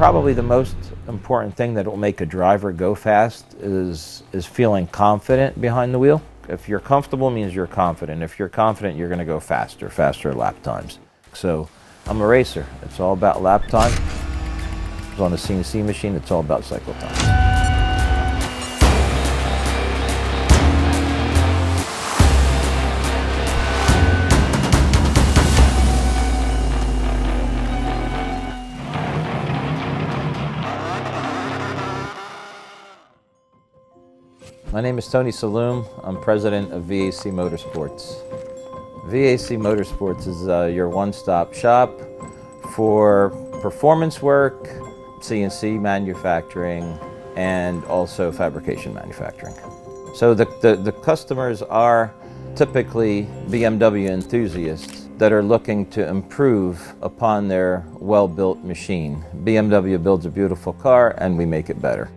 Probably the most important thing that will make a driver go fast is feeling confident behind the wheel. If you're comfortable, means you're confident. If you're confident, you're going to go faster lap times. So I'm a racer. It's all about lap time. On a CNC machine, it's all about cycle time. My name is Tony Saloom. I'm president of VAC Motorsports. VAC Motorsports is your one-stop shop for performance work, CNC manufacturing, and also fabrication manufacturing. So the customers are typically BMW enthusiasts that are looking to improve upon their well-built machine. BMW builds a beautiful car and we make it better.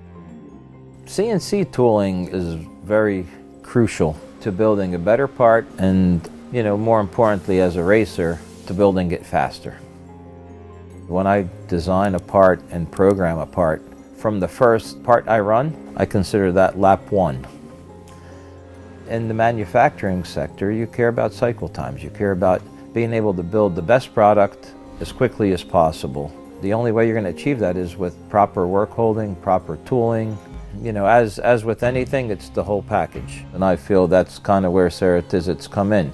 CNC tooling is very crucial to building a better part and, more importantly as a racer, to building it faster. When I design a part and program a part, from the first part I run, I consider that lap one. In the manufacturing sector, you care about cycle times. You care about being able to build the best product as quickly as possible. The only way you're going to achieve that is with proper work holding, proper tooling. As with anything, it's the whole package. And I feel that's kind of where Ceratizits come in.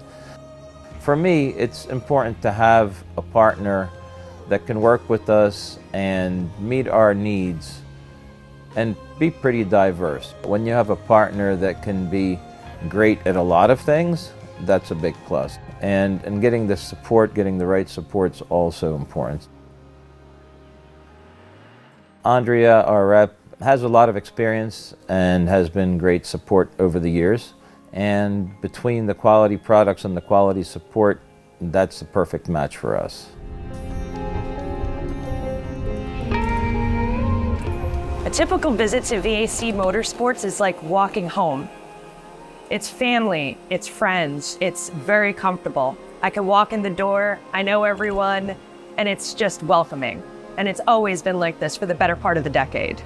For me, it's important to have a partner that can work with us and meet our needs and be pretty diverse. When you have a partner that can be great at a lot of things, that's a big plus. And getting the support, getting the right support is also important. Andrea, our rep, has a lot of experience and has been great support over the years. And between the quality products and the quality support, that's the perfect match for us. A typical visit to VAC Motorsports is like walking home. It's family, it's friends, it's very comfortable. I can walk in the door, I know everyone, and it's just welcoming. And it's always been like this for the better part of the decade.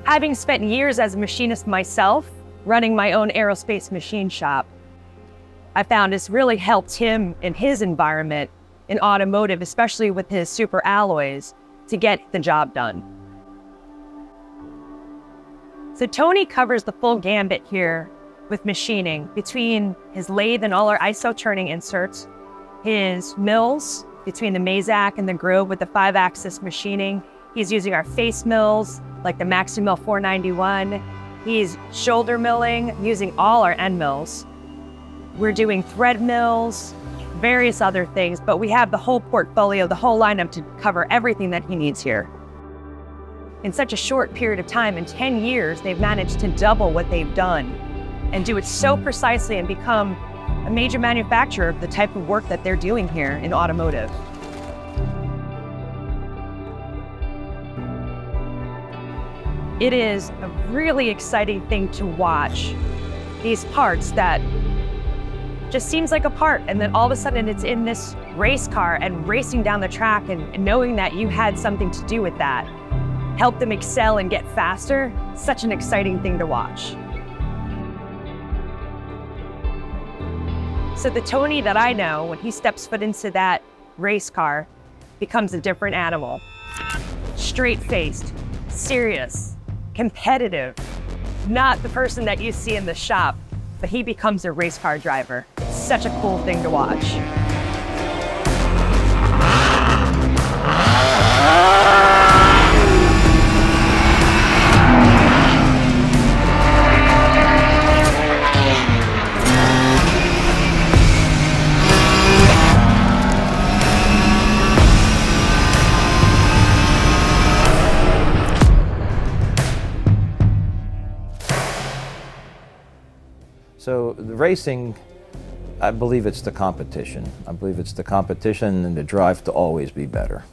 Having spent years as a machinist myself, running my own aerospace machine shop, I found it's really helped him in his environment in automotive, especially with his super alloys, to get the job done. So Tony covers the full gambit here with machining, between his lathe and all our iso turning inserts, his mills, between the Mazak and the Grove with the 5-axis machining. He's using our face mills, like the Maximill 491. He's shoulder milling, using all our end mills. We're doing thread mills, various other things, but we have the whole portfolio, the whole lineup to cover everything that he needs here. In such a short period of time, in 10 years, they've managed to double what they've done and do it so precisely and become a major manufacturer of the type of work that they're doing here in automotive. It is a really exciting thing to watch these parts that just seems like a part, and then all of a sudden it's in this race car and racing down the track, and knowing that you had something to do with that, help them excel and get faster. Such an exciting thing to watch. So the Tony that I know, when he steps foot into that race car, becomes a different animal. Straight-faced, serious, competitive, not the person that you see in the shop, but he becomes a race car driver. It's such a cool thing to watch. So the racing, I believe it's the competition. I believe it's the competition and the drive to always be better.